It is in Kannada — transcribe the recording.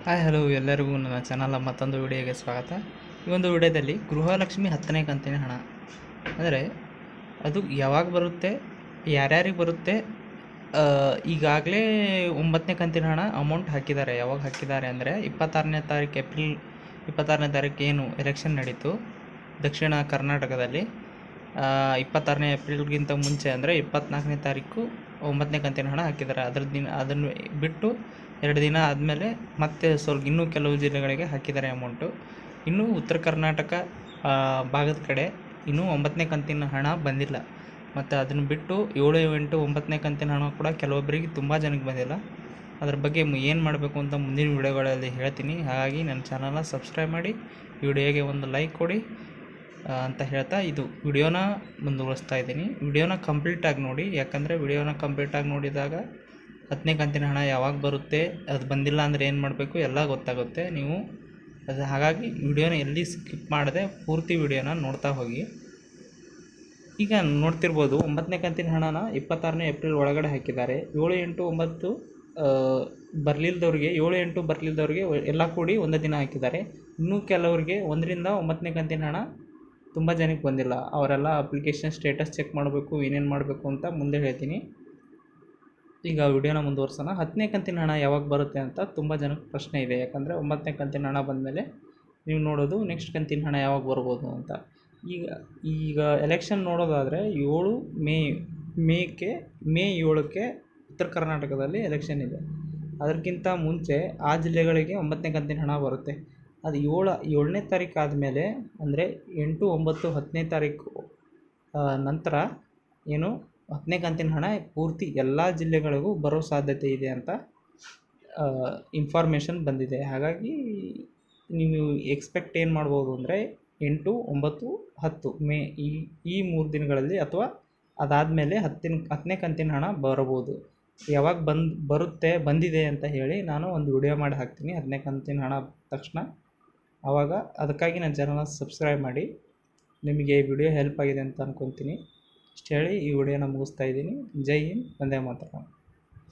ಹಾಯ್ ಹಲೋ ಎಲ್ಲರಿಗೂ ನನ್ನ ಚಾನಲ್ ಮತ್ತೊಂದು ವಿಡಿಯೋಗೆ ಸ್ವಾಗತ. ಈ ಒಂದು ವಿಡಿಯೋದಲ್ಲಿ ಗೃಹಲಕ್ಷ್ಮಿ 10ನೇ ಕಂತಿನ ಹಣ ಅಂದರೆ ಅದು ಯಾವಾಗ ಬರುತ್ತೆ, ಯಾರ್ಯಾರಿಗೆ ಬರುತ್ತೆ, ಈಗಾಗಲೇ 9ನೇ ಕಂತಿನ ಹಣ ಅಮೌಂಟ್ ಹಾಕಿದ್ದಾರೆ. ಯಾವಾಗ ಹಾಕಿದ್ದಾರೆ ಅಂದರೆ 26ನೇ ತಾರೀಕು ಏಪ್ರಿಲ್ 26ನೇ ತಾರೀಕು ಏನು ಎಲೆಕ್ಷನ್ ನಡೀತು ದಕ್ಷಿಣ ಕರ್ನಾಟಕದಲ್ಲಿ, 26ನೇ ಏಪ್ರಿಲ್ಗಿಂತ ಮುಂಚೆ ಅಂದರೆ 24ನೇ ತಾರೀಕು 9ನೇ ಕಂತಿನ ಹಣ ಹಾಕಿದ್ದಾರೆ. ಅದನ್ನು ಬಿಟ್ಟು 2 ದಿನ ಆದಮೇಲೆ ಮತ್ತೆ ಸ್ವಲ್ಪ ಇನ್ನೂ ಕೆಲವು ಜಿಲ್ಲೆಗಳಿಗೆ ಹಾಕಿದ್ದಾರೆ ಅಮೌಂಟು. ಇನ್ನೂ ಉತ್ತರ ಕರ್ನಾಟಕ ಭಾಗದ ಕಡೆ ಇನ್ನೂ 9ನೇ ಕಂತಿನ ಹಣ ಬಂದಿಲ್ಲ. ಮತ್ತು ಅದನ್ನು ಬಿಟ್ಟು 7, 8, 9ನೇ ಕಂತಿನ ಹಣ ಕೂಡ ಕೆಲವೊಬ್ಬರಿಗೆ ತುಂಬ ಜನಕ್ಕೆ ಬಂದಿಲ್ಲ. ಅದ್ರ ಬಗ್ಗೆ ಏನು ಮಾಡಬೇಕು ಅಂತ ಮುಂದಿನ ವಿಡಿಯೋಗಳಲ್ಲಿ ಹೇಳ್ತೀನಿ. ಹಾಗಾಗಿ ನನ್ನ ಚಾನಲ್ನ ಸಬ್ಸ್ಕ್ರೈಬ್ ಮಾಡಿ, ವಿಡಿಯೋಗೆ ಒಂದು ಲೈಕ್ ಕೊಡಿ ಅಂತ ಹೇಳ್ತಾ ಇದು ವಿಡಿಯೋನ ಮುಂದುವರಿಸ್ತಾ ಇದ್ದೀನಿ. ವಿಡಿಯೋನ ಕಂಪ್ಲೀಟಾಗಿ ನೋಡಿ, ಯಾಕಂದರೆ ವಿಡಿಯೋನ ಕಂಪ್ಲೀಟಾಗಿ ನೋಡಿದಾಗ 10ನೇ ಕಂತಿನ ಹಣ ಯಾವಾಗ ಬರುತ್ತೆ, ಅದು ಬಂದಿಲ್ಲ ಅಂದರೆ ಏನು ಮಾಡಬೇಕು ಎಲ್ಲ ಗೊತ್ತಾಗುತ್ತೆ ನೀವು. ಹಾಗಾಗಿ ವಿಡಿಯೋನ ಎಲ್ಲಿ ಸ್ಕಿಪ್ ಮಾಡದೆ ಪೂರ್ತಿ ವಿಡಿಯೋನ ನೋಡ್ತಾ ಹೋಗಿ. ಈಗ ನೋಡ್ತಿರ್ಬೋದು 9ನೇ ಕಂತಿನ ಹಣನ 26ನೇ ಏಪ್ರಿಲ್ ಒಳಗಡೆ ಹಾಕಿದ್ದಾರೆ. 7, 8, 9 ಬರಲಿಲ್ದವ್ರಿಗೆ 7, 8 ಬರಲಿಲ್ದವ್ರಿಗೆ ಎಲ್ಲ ಕೂಡಿ ಒಂದು ದಿನ ಹಾಕಿದ್ದಾರೆ. ಇನ್ನೂ ಕೆಲವರಿಗೆ 1ರಿಂದ 9ನೇ ಕಂತಿನ ಹಣ ತುಂಬ ಜನಕ್ಕೆ ಬಂದಿಲ್ಲ. ಅವರೆಲ್ಲ ಅಪ್ಲಿಕೇಶನ್ ಸ್ಟೇಟಸ್ ಚೆಕ್ ಮಾಡಬೇಕು, ಏನೇನು ಮಾಡಬೇಕು ಅಂತ ಮುಂದೆ ಹೇಳ್ತೀನಿ. ಈಗ ವಿಡಿಯೋನ ಮುಂದುವರ್ಸೋಣ. 10ನೇ ಕಂತಿನ ಹಣ ಯಾವಾಗ ಬರುತ್ತೆ ಅಂತ ತುಂಬ ಜನಕ್ಕೆ ಪ್ರಶ್ನೆ ಇದೆ. ಯಾಕಂದರೆ 9ನೇ ಕಂತಿನ ಹಣ ಬಂದಮೇಲೆ ನೀವು ನೋಡೋದು ನೆಕ್ಸ್ಟ್ ಕಂತಿನ ಹಣ ಯಾವಾಗ ಬರ್ಬೋದು ಅಂತ. ಈಗ ಎಲೆಕ್ಷನ್ ನೋಡೋದಾದರೆ 7 ಮೇ 7ಕ್ಕೆ ಉತ್ತರ ಕರ್ನಾಟಕದಲ್ಲಿ ಎಲೆಕ್ಷನ್ ಇದೆ. ಅದಕ್ಕಿಂತ ಮುಂಚೆ ಆ ಜಿಲ್ಲೆಗಳಿಗೆ 9ನೇ ಕಂತಿನ ಹಣ ಬರುತ್ತೆ. ಅದು 7ನೇ ತಾರೀಕು ಆದಮೇಲೆ ಅಂದರೆ 8, 9, 10ನೇ ತಾರೀಕು ನಂತರ ಏನು 10ನೇ ಕಂತಿನ ಹಣ ಪೂರ್ತಿ ಎಲ್ಲ ಜಿಲ್ಲೆಗಳಿಗೂ ಬರೋ ಸಾಧ್ಯತೆ ಇದೆ ಅಂತ ಇನ್ಫಾರ್ಮೇಷನ್ ಬಂದಿದೆ. ಹಾಗಾಗಿ ನೀವು ಎಕ್ಸ್ಪೆಕ್ಟ್ ಏನು ಮಾಡ್ಬೋದು ಅಂದರೆ 8, 9, 10 ಮೇ ಈ 3 ದಿನಗಳಲ್ಲಿ, ಅಥವಾ ಅದಾದಮೇಲೆ 10ನೇ ಕಂತಿನ ಹಣ ಬರ್ಬೋದು. ಯಾವಾಗ ಬಂದಿದೆ ಅಂತ ಹೇಳಿ ನಾನು ಒಂದು ವಿಡಿಯೋ ಮಾಡಿ ಹಾಕ್ತೀನಿ 10ನೇ ಕಂತಿನ ಹಣ ತಕ್ಷಣ. ಆವಾಗ ಅದಕ್ಕಾಗಿ ನನ್ನ ಚಾನಲ್ನ ಸಬ್ಸ್ಕ್ರೈಬ್ ಮಾಡಿ. ನಿಮಗೆ ಈ ವಿಡಿಯೋ ಹೆಲ್ಪ್ ಆಗಿದೆ ಅಂತ ಅಂದ್ಕೊತೀನಿ. ಇಷ್ಟು ಹೇಳಿ ಈ ವಿಡಿಯೋನ ಮುಗಿಸ್ತಾ ಇದ್ದೀನಿ. ಜೈ ಹಿಂದ್, ವಂದೇ ಮಾತರಂ.